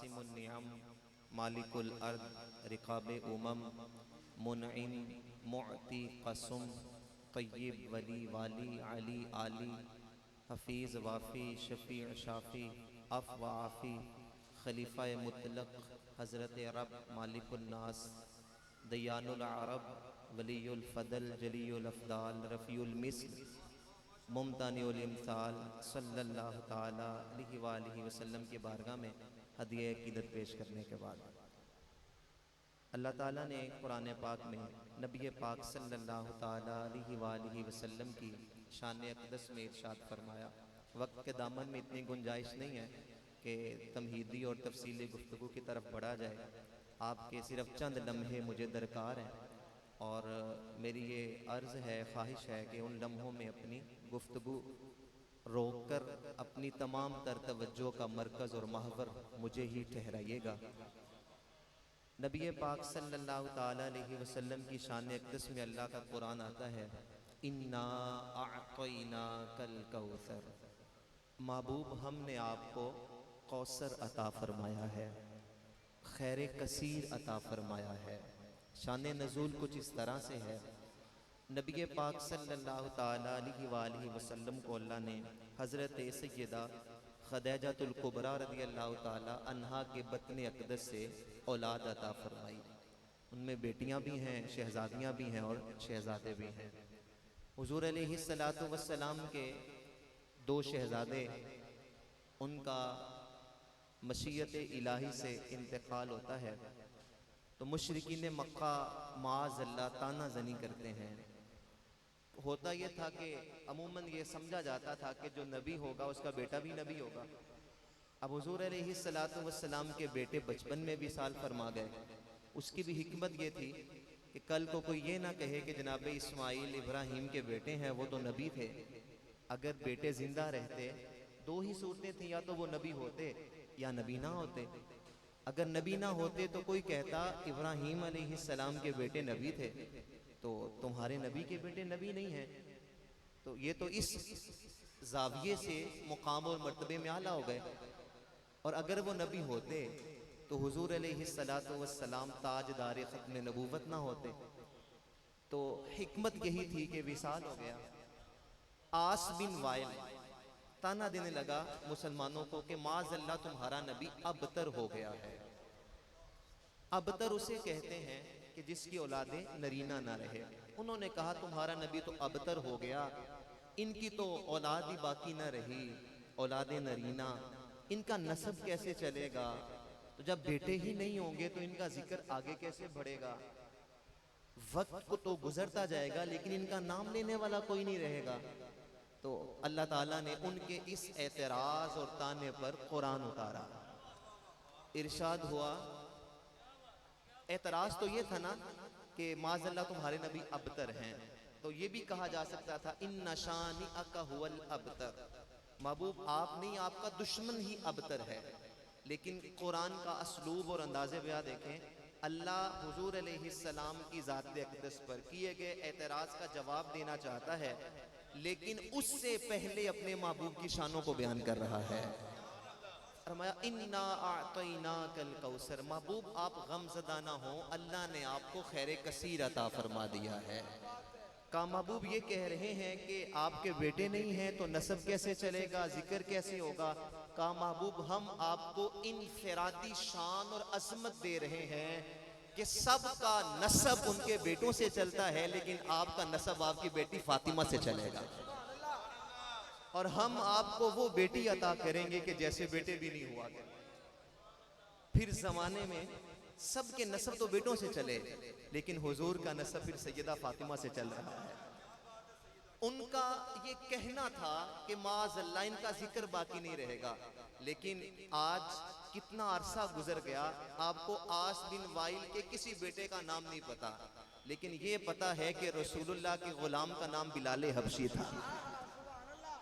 कासिमुन निअम मालिकुल अर्द रिकाबे उमम मुनइम मुअती कसुम तय्यब वली वाली अली आली हफीज़ वाफ़ी शफ़ी शाफ़ी अफ़ व आफ़ी खलीफ़ा मुतलक हज़रत रब मालिकुन नास दयानुल अरब वलीयुल फ़दल जलीयुल अफ़दाल रफ़ीउल मिस्ल मुमतानिउल इम्साल सल्लल्लाहु ताला अलैहि व आलिहि वसल्लम की बारगाह में हदिया अक़ीदत पेश करने के बाद अल्लाह ताला ने कुरान पाक में नबी पाक सल्लल्लाहु ताला अलैहि व आलिहि वसल्लम की शान अक़दस में इरशाद फरमाया। वक्त के दामन में इतनी गुंजाइश नहीं है कि तमहीदी और तफसीली गुफ्तगू की तरफ बढ़ा जाए। आपके सिर्फ चंद लम्हे मुझे दरकार हैं और मेरी ये अर्ज़ है, ख्वाहिश है कि उन लम्हों में अपनी गुफ्तगू रोक कर अपनी तमाम तर तवज्जो का मरकज़ और महवर मुझे ही ठहराइएगा। नबी पाक सल्लल्लाहु ताला अलैहि वसल्लम की शान अक़दस में अल्लाह का कुरान आता है, इन्ना अअतैना कल कौसर, महबूब हमने आपको कौसर अता फरमाया है, खैर कसीर अता फरमाया है। शान नज़ूल कुछ इस तरह से है, नबी पाक सल्लल्लाहु ताला अलैहि वसल्लम को अल्लाह ने हज़रत सय्यदा खदीजतुल कुबरा रज़ियल्लाहु ताला अन्हा के बतन अक़दस से औलाद अता फरमाई। उनमें बेटियां भी हैं, शहज़ादियां भी हैं और शहज़ादे भी हैं। हुज़ूर अलैहिस्सलातु वस्सलाम के दो शहज़ादे, उनका मशीयत इलाही से इंतकाल होता है तो मुशरिकीन मक्का माअज़ल्लाह ताना ज़नी करते हैं। होता यह था कि अमूमन ये समझा जाता था कि जो नबी होगा उसका बेटा भी नबी होगा। अब हुज़ूर अलैहिस्सलातु वस्सलाम के बेटे बचपन में विसाल फरमा गए। उसकी भी हिकमत ये थी कि कल को कोई ये ना कहे कि जनाब इस्माइल इब्राहीम के बेटे हैं, वो तो नबी थे। अगर बेटे जिंदा रहते दो ही सूरतें थी, या तो वो नबी होते या नबी ना होते। अगर नबी ना होते तो कोई कहता इब्राहीम अलैहिस्सलाम के बेटे नबी थे तो तुम्हारे नबी के बेटे नबी नहीं हैं। तो ये तो इस जाविये से मुकाम और मर्तबे में आला हो गए। और अगर वो नबी होते तो हुजूर अलैहिस्सलातु वस्सलाम ताजदार ख़त्म नबूवत ना होते। तो हिकमत यही थी कि विसाल हो गया। आस बिन वाइल ताना देने लगा मुसलमानों को कि माज़ल्लाह तुम्हारा नबी अबतर हो गया है। अबतर उसे कहते हैं कि जिसकी औलादें नरीना ना रहे। उन्होंने कहा तुम्हारा नबी तो अबतर हो गया, इनकी तो औलाद ही बाकी ना रही, औलादे नरीना, इनका नस्ब कैसे चलेगा? तो जब बेटे ही नहीं होंगे तो इनका जिक्र आगे कैसे बढ़ेगा? वक्त को तो गुजरता जाएगा लेकिन इनका नाम लेने वाला कोई नहीं रहेगा। तो अल्लाह ताला ने उनके इस एतराज और ताने पर कुरान उतारा। इरशाद हुआ, एतराज तो ये था ना कि माज़ल्लाह तुम्हारे नबी अबतर हैं, तो ये भी कहा जा सकता था इन्ना शानिअका हुवल अबतर, महबूब आप नहीं आपका दुश्मन ही अबतर है। लेकिन कुरान का असलूब और अंदाज़े बयां देखें। अल्लाह हुजूर अलैहिस्सलाम की ज़ात अक़दस पर किए गए एतराज़ का जवाब देना चाहता है, लेकिन उससे पहले अपने महबूब की शानों को बयान कर रहा है। फरमाया इन्ना आतैना कल कौसर, महबूब आप गमज़दा ना हो, अल्लाह ने आपको खैर कसीर अता फरमा दिया है। का महबूब ये कह रहे हैं कि आपके बेटे नहीं हैं तो नसब कैसे चलेगा, जिक्र कैसे होगा? का महबूब हम आपको इनफरादी शान और अज़मत दे रहे हैं कि सबका नसब उनके बेटों से चलता है, लेकिन आपका नसब आपकी बेटी फातिमा से चलेगा। और हम आपको वो बेटी अता करेंगे कि जैसे बेटे भी नहीं हुआ करते। फिर जमाने में सबके नसब तो बेटों से चले, लेकिन हुजूर का नसब फिर सैयदा फातिमा से चल रहा है। उनका ये कहना था कि माज़ल्लाह इनका जिक्र बाकी नहीं रहेगा। लेकिन आज कितना अरसा गुजर गया, आपको आस बिन वाइल के किसी बेटे का नाम नहीं पता, लेकिन ये पता है कि रसूलुल्लाह के गुलाम का नाम बिलाल हबशी था।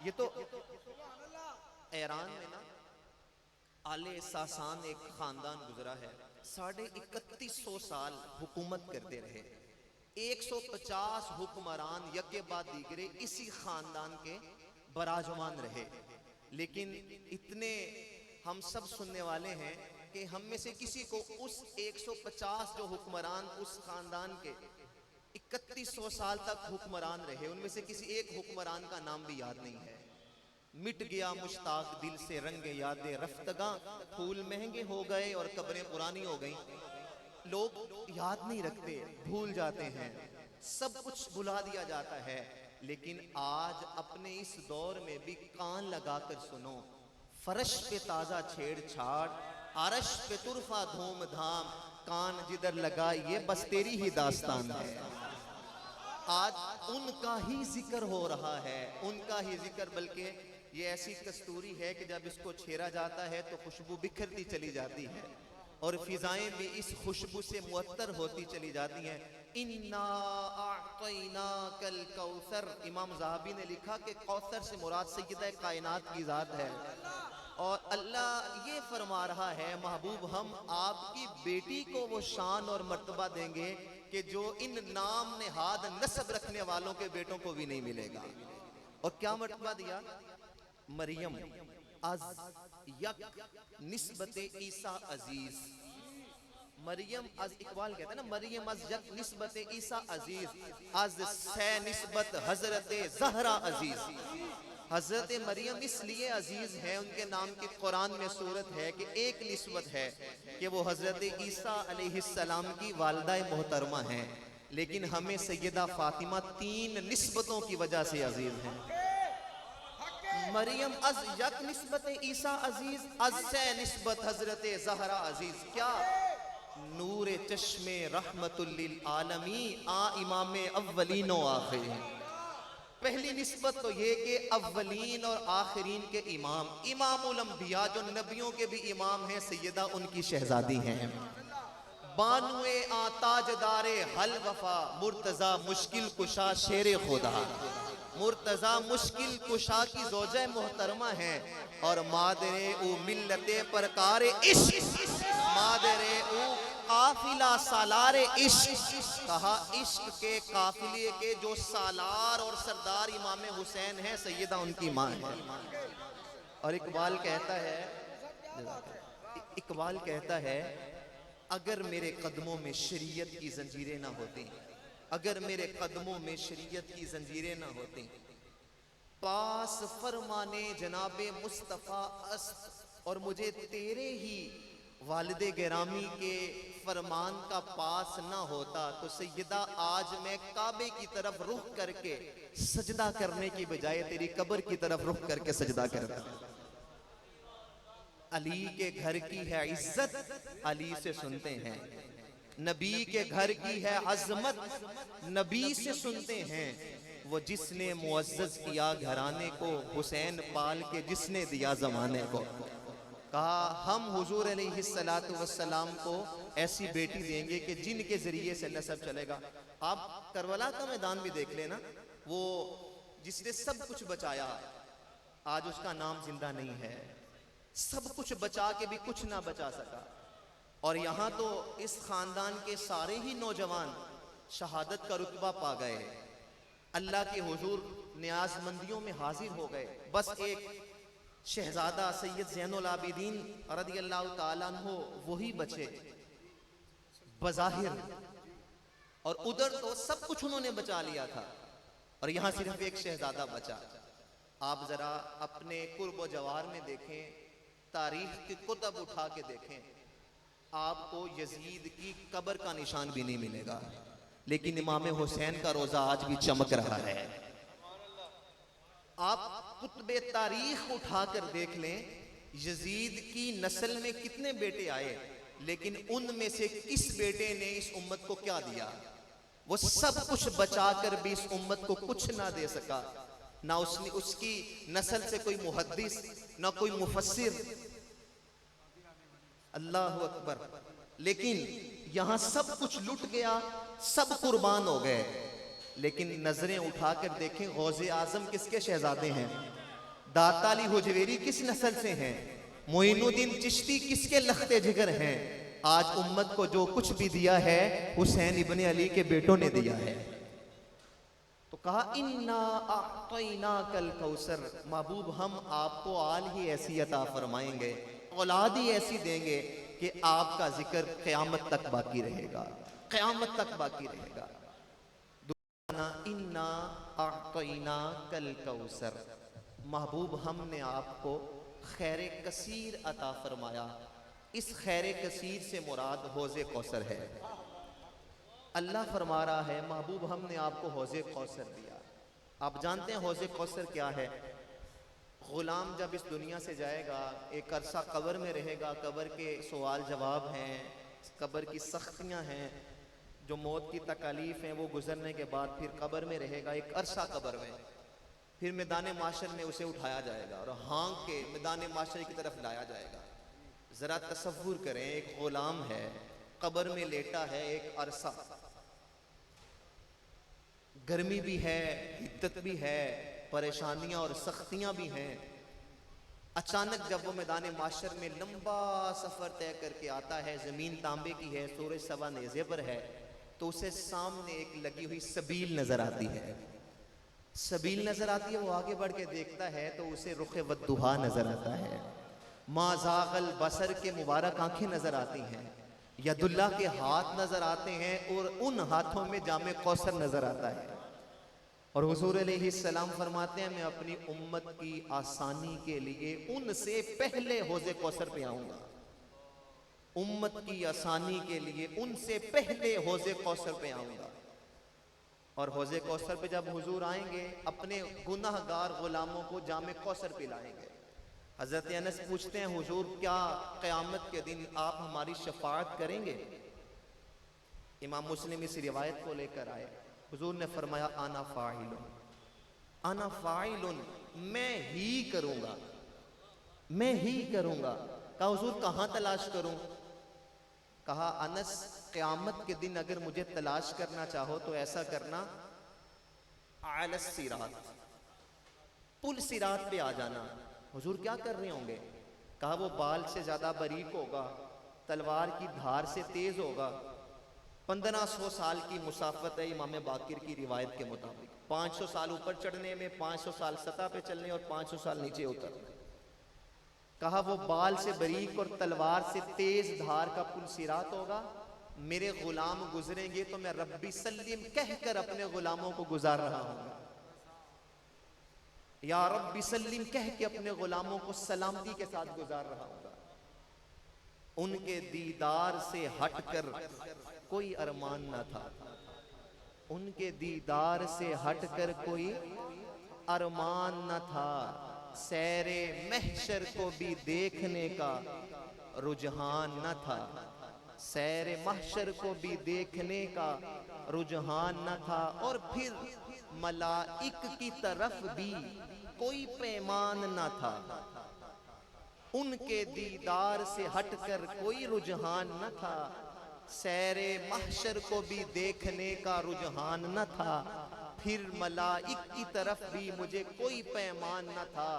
ये तो ईरान में ना आले सासान एक खानदान गुजरा है, 3150 साल हुकूमत करते रहे। 150 हुक्मरान यके बाद दीगरे इसी खानदान के बराजमान रहे। लेकिन इतने हम सब सुनने वाले हैं कि हम में से किसी को उस 150 जो हुक्मरान उस खानदान के 3100 साल तक हुक्मरान रहे, उनमें से किसी एक हुक्मरान का नाम भी याद नहीं है। मिट गया मुश्ताक दिल से रंग यादें रफ्तगा, फूल महंगे हो गए और कब्रें पुरानी हो गई। लोग याद नहीं रखते, भूल जाते हैं, सब कुछ भुला दिया जाता है। लेकिन आज अपने इस दौर में भी कान लगाकर सुनो, फर्श पे ताजा छेड़छाड़, अरश पे तुरफा धूमधाम, कान जिधर लगा ये बस तेरी ही दास्तान है। आज उनका ही जिक्र हो रहा है, उनका ही जिक्र, बल्कि ये ऐसी कस्तूरी है कि जब इसको छेड़ा जाता है तो खुशबू बिखरती चली जाती है और फिजाएं भी इस खुशबू से मुअत्तर होती चली जाती हैं। इन्ना आतैना कल कौसर, इमाम ज़हाबी ने लिखा कि कौसर से मुराद सय्यदा कायनात की ज़ात है। और अल्लाह ये फरमा रहा है, महबूब हम आपकी बेटी को वो शान और मर्तबा देंगे कि जो इन नाम नेहाद नस्ब रखने वालों के बेटों को भी नहीं मिलेगा। और क्या मर्तबा दिया? मरियम अज यक निस्बत ईसा अजीज। मरियम अज, इकबाल कहते हैं ना, मरियम अज यक निस्बत ईसा अजीज, अज से निस्बत हजरत ज़हरा अजीज। हजरत मरियम इसलिए अजीज है, उनके नाम की कुरान में सूरत है कि एक निस्बत है कि वो हजरत ईसा अलैहिस्सलाम की वालिदा मोहतरमा हैं, लेकिन हमें सैयदा फातिमा 3 निस्बतों की वजह से अजीज हैं। मरियम अज यक निस्बत ईसा अजीज, अज से निस्बत हजरत ज़हरा अजीज। क्या? नूरे चश्मे रहमतुल लिल आलमी, आ इमाम अव्वलीन व आखिरीन। पहली निस्बत तो ये कि अव्वलीन और आखिरीन के इमाम, इमामुल अंबिया, जो नबियों के भी इमाम हैं, सैयदा उनकी शहजादी हैं। बानुए आ ताजदारे हल वफा, मुर्तजा मुश्किल कुशा शेर खुदा। मुर्तजा मुश्किल कुशा की ज़ौजा मोहतरमा है और मादरे उ मिल्लते परकारे इश्क, मादरे उ काफिला सालारे इश्क। कहा इश्क के काफिले के जो सालार और सरदार इमाम हुसैन है, सैयदा उनकी माँ है। और इकबाल कहता है अगर मेरे कदमों में शरीयत की जंजीरें ना होती, अगर मेरे कदमों में शरीयत की जंजीरें ना होती, पास फरमाने जनाबे मुस्तफ़ा अस्त, और मुझे तेरे ही वालिदे गिरामी के फरमान का पास ना होता, तो सैयदा आज मैं काबे की तरफ रुख करके सजदा करने की बजाय तेरी कब्र की तरफ रुख करके सजदा करता। अली के घर की है इज्जत, अली से सुनते हैं। नबी के घर की है अजमत, नबी से सुनते हैं। वो जिसने मुअज़्ज़ज़ किया घराने को, हुसैन पाल के जिसने दिया जमाने को। कहा हम हुजूर अलैहिस्सलातु वस्सलाम को ऐसी बेटी देंगे कि जिनके जरिए से नसब चलेगा। आप करबला का मैदान भी देख लेना, वो जिसने सब कुछ बचाया, आज उसका नाम जिंदा नहीं है। सब कुछ बचा के भी कुछ ना बचा सका। और यहाँ तो इस खानदान के सारे ही नौजवान शहादत का रुतबा पा गए, अल्लाह के हुजूर न्याज़मंदियों में हाजिर हो गए। बस एक शहजादा सैयद ज़ैनुल आबिदीन रज़ियल्लाहु ताला अन्हु वही बचे बज़ाहिर, और उधर तो सब कुछ उन्होंने बचा लिया था, और यहाँ सिर्फ एक शहजादा बचा। आप जरा अपने कुर्ब जवार में देखें, तारीख की कुतब उठा के देखें, आपको यजीद की कब्र का निशान भी नहीं मिलेगा, लेकिन इमाम हुसैन का रोजा आज भी चमक रहा है। आप कुतबे तारीख उठाकर देख लें, यजीद की नस्ल में कितने बेटे आए, लेकिन उनमें से किस बेटे ने इस उम्मत को क्या दिया? वो सब कुछ बचाकर भी इस उम्मत को कुछ ना दे सका। ना उसने उसकी नस्ल से कोई मुहद्दिस, ना कोई मुफस्सिर। अल्लाह अकबर। लेकिन यहां सब कुछ लुट गया, सब कुर्बान हो गए। लेकिन नजरें उठाकर देखें, गौज़े आजम किसके शहजादे हैं? दाता अली हुजवेरी किस नस्ल से हैं? मोइनुद्दीन चिश्ती किसके लख्ते जिगर हैं? आज उम्मत को जो कुछ भी दिया है, हुसैन इब्ने अली के बेटों ने दिया है। तो कहा इन्ना अअतैना कल कौसर, महबूब हम आपको आल ही ऐसी अता फरमाएंगे, औलाद ही ऐसी देंगे कि आपका जिक्र क़यामत तक बाकी रहेगा, क़यामत तक बाकी रहेगा। इन्ना आतईना कल कौसर, महबूब हमने आपको खैर कसीर अता फरमाया। इस खैर कसीर से मुराद हौज़े कौसर है। अल्लाह फरमा रहा है महबूब हमने आपको हौज़े कौसर दिया। आप जानते हैं हौज़े कौसर क्या है? ग़ुलाम जब इस दुनिया से जाएगा, एक अरसा कब्र में रहेगा, कब्र के सवाल जवाब हैं, कब्र की सख्तियाँ हैं, जो मौत की तकालीफ हैं वो गुजरने के बाद फिर कब्र में रहेगा एक अरसा कब्र में, फिर मैदान माशर में उसे उठाया जाएगा और हाँक के मैदान माशर की तरफ लाया जाएगा। ज़रा तसव्वुर करें, एक ग़ुलाम है, कब्र में लेटा है एक अरसा, गर्मी भी है, हिद्दत भी है, परेशानियां और सख्तियां भी हैं। अचानक जब वो मैदान माशर में लंबा सफ़र तय करके आता है, ज़मीन तांबे की है, सूरज सवा नेज़े पर है, तो उसे सामने एक लगी हुई सबील नज़र आती है। सबील नज़र आती है, वो आगे बढ़ के देखता है तो उसे रुख वद्दुहा नज़र आता है। माज़ागल बसर के मुबारक आंखें नज़र आती हैं, यदुल्ला के हाथ नज़र आते हैं और उन हाथों में जामे कौसर नज़र आता है। और हुजूर अलैहिस्सलाम फरमाते हैं मैं अपनी उम्मत की आसानी के लिए उनसे पहले हौज़े कौसर पे आऊँगा। उम्मत की आसानी के लिए उनसे पहले हौज़े कौसर पे आऊँगा। और हौज़े कौसर पे जब हुजूर आएंगे, अपने गुनाहगार ग़ुलामों को जामे कौसर पिलाएंगे। हज़रत अनस पूछते हैं हुजूर क्या क़यामत के दिन आप हमारी शफ़ाअत करेंगे? इमाम मुस्लिम इस रिवायत को लेकर आए। हुजूर ने फरमाया आना फ़ाइलुन, आना फ़ाइलुन, मैं ही करूँगा, मैं ही करूँगा। कहा हुजूर कहाँ तलाश करूँ? कहा अनस क़यामत के दिन अगर मुझे तलाश करना चाहो तो ऐसा करना, अलस सिरात, पुल सिरात पे आ जाना। हुजूर क्या कर रहे होंगे? कहा वो बाल से ज़्यादा बारीक होगा, तलवार की धार से तेज़ होगा। 1500 साल की मुसाफत है इमाम बाकिर की रिवायत के मुताबिक। 500 साल ऊपर चढ़ने में, 500 साल सतह पे चलने और 500 साल नीचे उतरने। कहा वो बाल से बारीक और तलवार से तेज धार का पुल सिरात होगा। मेरे गुलाम गुजरेंगे तो मैं रब्बी सल्लिम कहकर अपने गुलामों को गुजार रहा हूँ, या रब्बी सल्लिम कह के अपने गुलामों को सलामती के साथ गुजार रहा हूँ। उनके दीदार से हटकर कोई अरमान न था, उनके दीदार से हटकर कोई अरमान न था। सैरे महशर को भी देखने का रुझान न था, सैरे महशर को भी देखने का रुझान न था। और फिर मलाइक की तरफ भी कोई पैमान न था, उनके दीदार से हटकर कोई रुझान न था। सैरे महशर को भी देखने का रुझान न था, फिर मलाइक की तरफ भी मुझे कोई पैमान न था।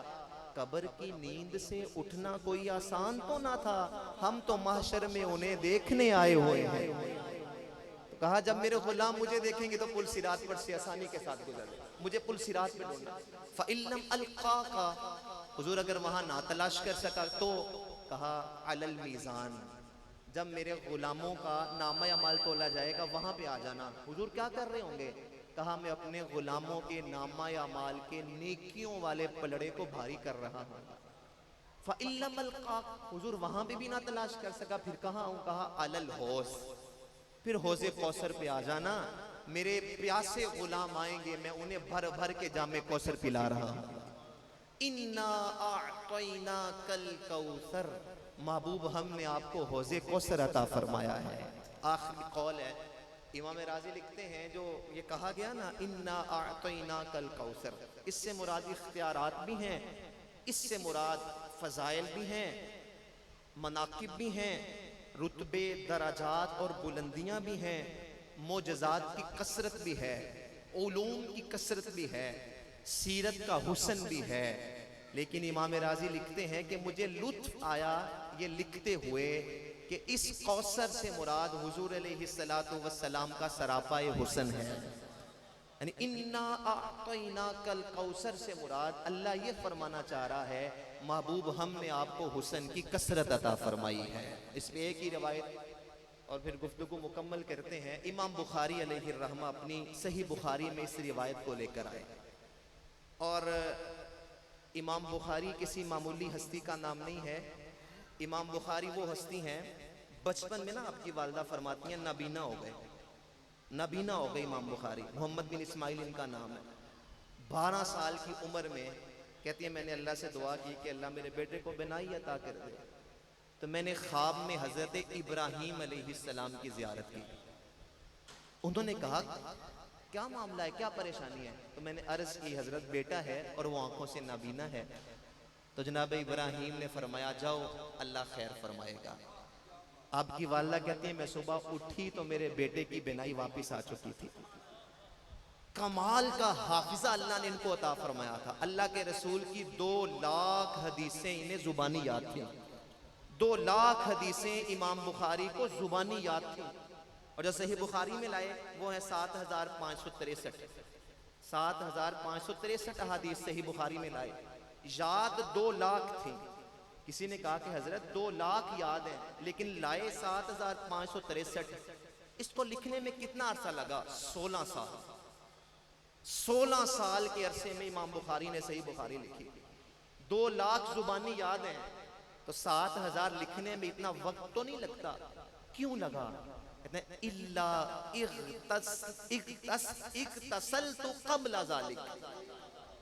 कब्र की नींद से उठना कोई आसान तो ना था, हम तो महशर में उन्हें देखने आए हुए हैं। तो कहा जब मेरे गुलाम मुझे देखेंगे तो पुल सिरात पर से आसानी के साथ गुजर, मुझे पुल सिरात पे ढूंढना। फ़इल्लम अलक़ाका, हुजूर अगर वहां ना तलाश कर सका तो कहा अलल मीज़ान, जब मेरे गुलामों का नामा अमाल तोला जाएगा वहां पे आ जाना। हुजूर क्या कर रहे होंगे? कहा मैं अपने गुलामों के नामा अमाल के नेकियों वाले पलड़े को भारी कर रहा हूँ। फ़इल्लम अलक़ाक, हुजूर वहां पे भी ना तलाश कर सका, फिर कहाँ आऊँ? कहा अलल हौज़, फिर हौज़े कौसर पे आ जाना। मेरे प्यासे गुलाम आएंगे, मैं उन्हें भर भर के जामे कौसर पिला रहा हूँ। इन्ना आतईना कल कौसर, महबूब हमने आपको हौज़े कौसर अता फरमाया है। आखिरी कौल है, इमाम राज़ी लिखते हैं जो ये कहा गया ना इन्ना आतईना कल कौसर, इससे मुराद इख्तियारात भी हैं, इससे मुराद फ़ज़ाइल भी हैं, मनाकिब भी हैं, रुतबे दराजात और बुलंदियाँ भी हैं, मोजज़ात की कसरत भी है, उलूम की कसरत भी है, सीरत का हुस्न भी है। लेकिन इमाम राज़ी लिखते हैं कि मुझे लुत्फ़ आया ये लिखते हुए कि इस कौसर से मुराद हुजूर अलैहिस्सलातु वस्सलाम का सरापाए हुस्न है। यानी इन्ना आतईना कल कौसर से मुराद अल्लाह ये फरमाना चाह रहा है महबूब हमने आपको हुस्न की कसरत अता फरमाई है। इस पे एक ही रवायत और फिर गुफ्तगू मुकम्मल करते हैं। इमाम बुखारी अलैहिर्रहमा अपनी सही बुखारी में इस रिवायत को लेकर आए और इमाम बुखारी किसी मामूली हस्ती का नाम नहीं है। इमाम बुखारी वो हस्ती हैं, बचपन में ना आपकी वालदा फरमाती हैं नाबीना हो गए, नाबीना हो गए इमाम बुखारी। मोहम्मद बिन इस्माइल इनका नाम है। 12 साल की उम्र में कहती है मैंने अल्लाह से दुआ की कि अल्लाह मेरे बेटे को बिनाई अता कर दे। तो मैंने ख्वाब में हज़रत इब्राहीम अलैहिस्सलाम की ज़ियारत की। उन्होंने कहा क्या मामला है, क्या परेशानी है? तो मैंने अर्ज़ की हज़रत बेटा है और वो आंखों से नाबीना है। तो जनाब इब्राहीम ने फरमाया जाओ अल्लाह खैर फरमाएगा। आपकी वालदा कहती है मैं सुबह उठी तो मेरे बेटे की बिनाई वापस आ चुकी थी। कमाल का हाफिजा अल्लाह ने इनको अता फरमाया था। अल्लाह के रसूल की 2 लाख हदीसें इन्हें जुबानी याद थी। 2 लाख हदीसें इमाम बुखारी को जुबानी याद थी। और जो सही बुखारी में लाए वो है 7563, 7563 अहादीस सही बुखारी में लाए। याद 2 लाख थी। किसी ने कहा कि हजरत 2 लाख याद है लेकिन लाए 7563। इसको लिखने में कितना अरसा लगा? 16 साल। 16 साल के अरसे में इमाम बुखारी ने सही बुखारी लिखी। 2 लाख जुबानी याद है तो 7000 लिखने में इतना वक्त तो नहीं लगता। क्यों लगा? कहते हैं इल्ला इख्तसलतु क़ब्ल ज़ालिक,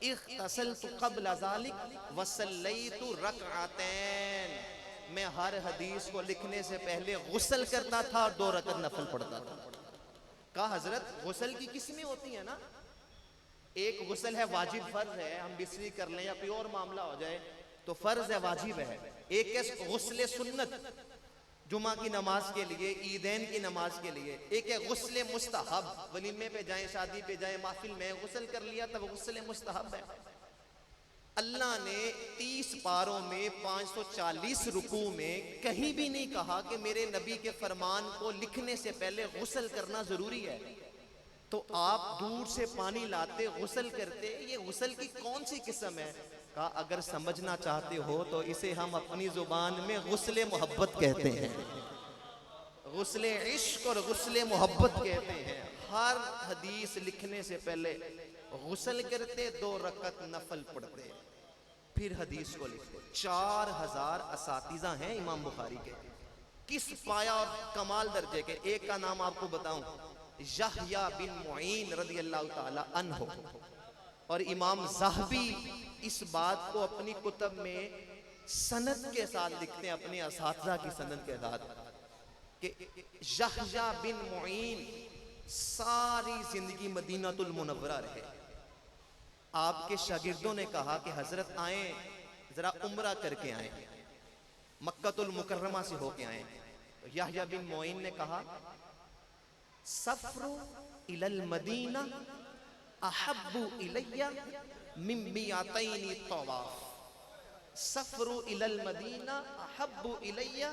इख्तसलतु क़ब्ल ज़ालिक वसल्लैतु रकअतैन। मैं हर हदीस को लिखने से पहले गुस्ल करता था और 2 रकअत नफल पढ़ता था। कहा हजरत गुस्ल की किस्में होती है ना, एक गुस्ल है वाजिब फर्ज है, हम बिस्री कर लें या कोई और मामला हो जाए तो फर्ज है वाजिब है। एक है गुस्ल सुन्नत जुमा की नमाज के लिए, ईदैन की नमाज के लिए। एक है गुस्ल मुस्तहब, वलीमे पे जाएं, शादी पे जाएं, महफिल में गुस्ल कर लिया तब गुस्ल मुस्तहब है। अल्लाह ने 30 पारों में 540 रुकू में कहीं भी नहीं कहा कि मेरे नबी के फरमान को लिखने से पहले गुस्ल करना जरूरी है। तो आप दूर से पानी लाते गुस्ल करते, ये गुस्ल की कौन सी किस्म है? कहा अगर समझना चाहते हो तो इसे हम अपनी जुबान में गुस्ल मोहब्बत कहते हैं, गुस्ल इश्क और गुस्ल मोहब्बत कहते हैं। हर हदीस लिखने से पहले गुस्ल करते, 2 रकअत नफल पढ़ते, फिर हदीस को लिखते। 4000 असातिज़ा हैं इमाम बुखारी के, किस पाया और कमाल दर्जे के। एक का नाम आपको बताऊं, यहया बिन मुईन रज़ी अल्लाह ताला अन्हु। और इमाम ज़ाहबी इस बात को अपनी कुतब में सनद के साथ लिखते हैं, अपने असातिज़ा की सनद के साथ, कि यहया बिन मुईन सारी जिंदगी मदीनातुल मुनव्वरा रहे। आपके शागिर्दों ने कहा कि हजरत आए जरा उम्रा करके आए, मक्कातुल मुकर्रमा से होके आए। तो यहया बिन मुईन ने कहा सफरु इलल मदीना अहब्बु इलैया मिन मियातैनी तवाफ। सफरु इलल मदीना अहब्बु इलैया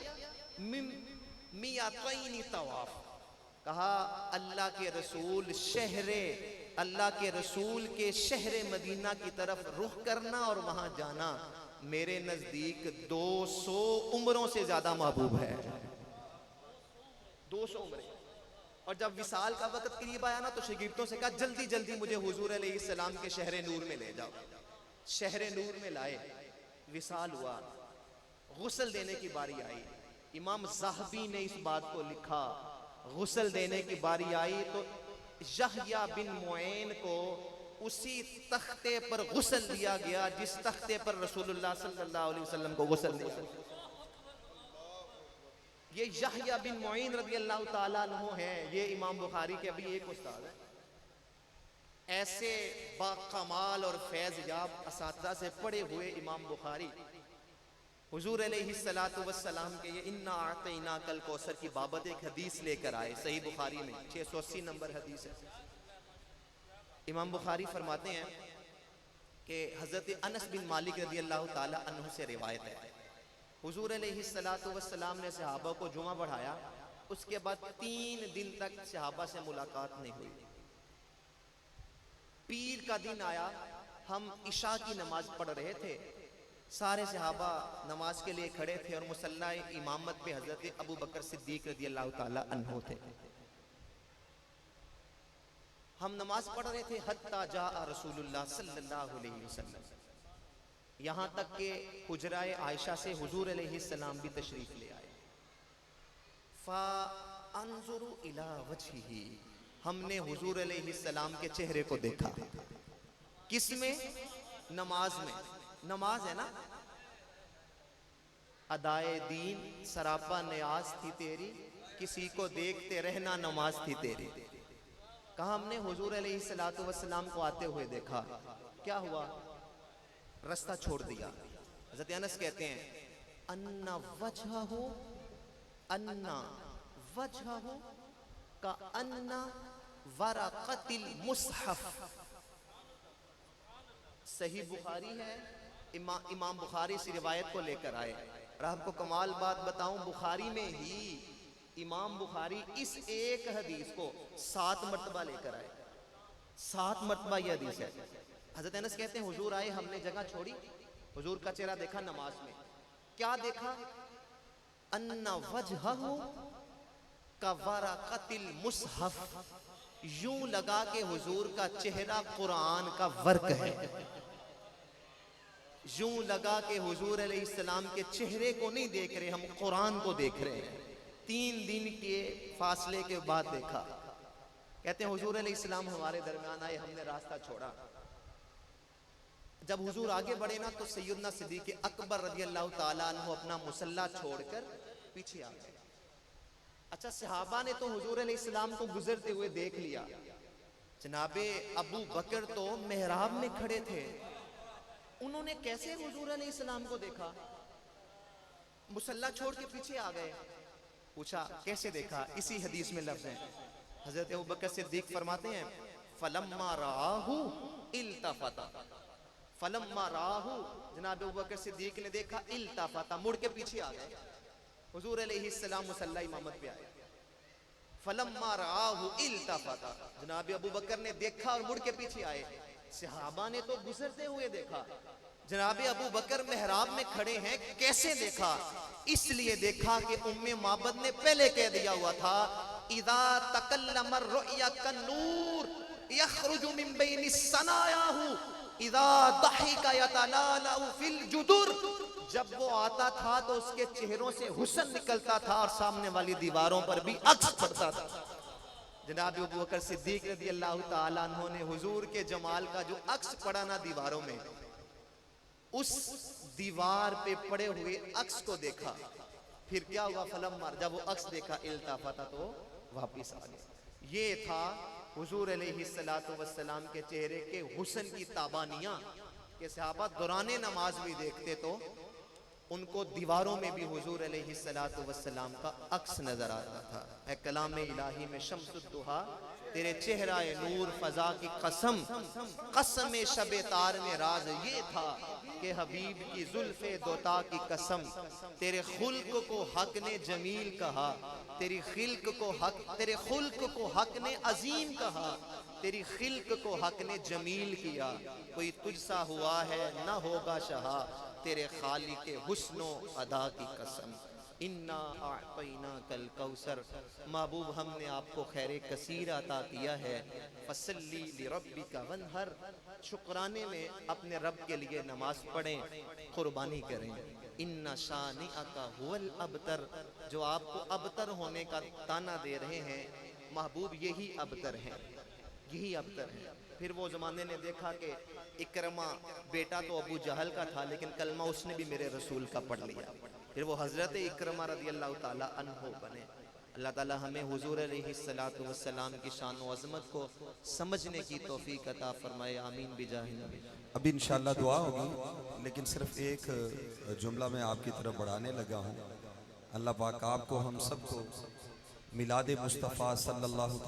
मिन मियातैनी तवाफ। कहा अल्लाह के रसूल अल्लाह के रसूल के शहर मदीना की तरफ रुख करना और वहां जाना मेरे नजदीक 200 उम्रों से ज्यादा महबूब है। 200 उम्रें। और जब विसाल का वक्त करीब आया ना तो शागिर्दों से कहा जल्दी जल्दी मुझे हुजूर अलैहिस्सलाम के शहर नूर में ले जाओ। शहर नूर में लाए, विसाल हुआ, गुस्ल देने की बारी आई। इमाम ज़ाहबी ने इस बात को लिखा, गुस्ल देने की बारी आई तो यहया बिन मुईन को उसी तख्ते पर गुस्ल दिया गया जिस तख्ते पर रसूलुल्लाह सल्लल्लाहु अलैहि वसल्लम को गुस्ल दिया। ये यहया बिन मुईन रज़ी अल्लाह ताला अन्हु हैं। ये इमाम बुखारी के अभी एक उस्ताद है। ऐसे बाकमाल और फैज़ याब असातिज़ा से पढ़े हुए इमाम बुखारी हुजूर अलैहिस्सलातु वस्सलाम के ये इन्ना आतैना कल कौसर की बाबत एक हदीस लेकर आए। सही बुखारी में 680 नंबर हदीस है। इमाम बुखारी फरमाते हैं कि हज़रत अनस बिन मालिक रज़ी अल्लाह ताला अन्हु से रिवायत है, हुजूर अलैहिस्सलातु वस्सलाम ने सहाबा को जुमा पढ़ाया। उसके बाद 3 दिन तक सहाबा से मुलाकात नहीं हुई। पीर का दिन आया, हम इशा की नमाज पढ़ रहे थे सारे सहाबा नमाज के लिए खड़े थे और मुसल्ला इमामत पे हजरत अबू बकर सिद्दीक रदियल्लाहु ताला अन्हु थे। हम नमाज पढ़ रहे थे, हत्ता जा रसूलुल्लाह सल्लल्लाहु अलैहि वसल्लम, यहाँ तक के हुजराए आयशा से हुजूर अलैहिस्सलाम भी तशरीफ ले आए। फा अंजुरु इला वजहिही, हमने हुजूर अलैहिस्सलाम के चेहरे को देखा। किसमें? नमाज में। नमाज है ना, अदाए दीन सरापा नियाज थी तेरी, किसी को देखते रहना नमाज थी तेरी। कहा हमने हुजूर अलैहिस्सलातु वस्सलाम को आते हुए देखा। क्या हुआ? रास्ता छोड़ दिया। हज़रत अनस कहते हैं अन्ना वजहहु का अन्ना वरक़तिल मुसहफ। सही बुखारी है, इमाम बुखारी से रिवायत को लेकर आए। और आपको कमाल बात बताऊं, बुखारी में ही इमाम बुखारी इस एक हदीस को 7 मरतबा लेकर आए। 7 मरतबा यह हदीस है। हज़रत अनस कहते हैं हुजूर आए, हमने जगह छोड़ी, हुजूर का चेहरा देखा नमाज में। क्या देखा? अन्ना वजहहु का वरक़तिल मुसहफ, यूं लगा के हुजूर का चेहरा कुरान का वर्क है। यूं लगा के हुजूर अलैहिस्सलाम के चेहरे को नहीं देख रहे, हम कुरान को देख रहे हैं। 3 दिन के फासले के बाद देखा। कहते हैं हुजूर अलैहिस्सलाम हमारे दरमियान आए, हमने रास्ता छोड़ा। जब हुजूर आगे बढ़े ना तो सैयदना सिद्दीक़ अकबर रज़ियल्लाहु ताला अन्हु अपना मुसल्ला छोड़कर पीछे आ गए। अच्छा, सहाबा ने तो हुजूर अलैहिस्सलाम को गुजरते हुए देख लिया। जनाबे अबू बकर तो मेहराब में खड़े थे, उन्होंने कैसे हुजूर अलैहिस्सलाम को देखा? मुसल्ला छोड़ के पीछे आ गए। पूछा कैसे देखा? इसी हदीस में लफ्ज़ है, हजरत अबू बकर सिद्दीक फरमाते हैं फलम्मा राहु इल्तफता, फलम्मा राहु, जनाब अबू बकर सिद्दीक ने देखा, इल्तफता, मुड़ के पीछे आ गए। हुजूर अलैहिस्सलाम मुसल्ला इमामत पे आए। फलम्मा राहु इल्तफता, जनाब अबू बकर ने देखा और मुड़ के पीछे आए। सहाबा ने तो गुजरते हुए देखा, जनाब अबू बकर मेहराब में खड़े हैं, कैसे देखा? इसलिए देखा कि उम्मे माबद ने पहले कह दिया हुआ था इदा तकल्लम रुया कन्नूर यखरुजु मिन बैनि सनायाहु इदा दहिका यतलालु फिल जुदुर। जब वो आता था तो उसके चेहरों से हुस्न निकलता था और सामने वाली दीवारों पर भी अक्स पड़ता था। जनाब अबू बकर सिद्दीक रज़ियल्लाहु ताला अन्हु ने हुजूर के जमाल का जो अक्स पड़ा ना दीवारों में, उस दीवार पे पड़े हुए अक्स को देखा। फिर क्या हुआ? फलम्मा, जब वो अक्स देखा, इल्तफता, तो वापिस आ गया। ये था हुजूर अलैहिस्सलातु वस्सलाम के चेहरे के हुस्न की ताबानियां के सहाबा दौराने नमाज भी देखते तो उनको दीवारों में भी हुजूर अलैहिस्सलातु वस्सलाम का अक्स नजर आता था। ए कलाम इलाही में शम्सुद्दुहा, तेरे चेहरा नूर फजा की कसम, कसम शबे तार में राज ये था कि हबीब की जुल्फे दोता की कसम, तेरे खुल्क को हक ने जमील कहा, तेरी खिल्क को हक, तेरे खुल्क को हक ने अजीम कहा, तेरी खिल्क को हक ने जमील किया। कोई तुझसा हुआ है न होगा शहा, तेरे खाली के हुस्नो अदा की कसम। इन्ना आतैना कल कौसर, महबूब हमने आपको खैर कसीर अता किया है। फसल्ली लिरब्बिका वन्हर, शुक्राने में अपने रब के लिए नमाज पढ़ें, कुर्बानी करें। इन्ना शानिअका हुवल अबतर, जो आपको अबतर होने का ताना दे रहे हैं महबूब, यही अबतर हैं, यही अबतर हैं। फिर वो ज़माने ने देखा कि इकरमा बेटा तो अबू जहल का था, लेकिन कलमा उसने भी मेरे रसूल का पढ़ लिया। फिर वो हज़रत इकरमा रज़ियल्लाहु ताला अन्हु बने। अल्लाह ताला हमें हुजूर अलैहिस्सलातु वस्सलाम की शान व अज़मत को समझने की तौफीक अता फरमाए। आमीन बिजाहि नबी। अभी इंशाल्लाह दुआ होगी, लेकिन सिर्फ एक जुमला मैं आपकी तरफ बढ़ाने लगा हूँ। अल्लाह पाक आपको हम सबको मिलाद मुस्तफ़ा सल्लल्लाहु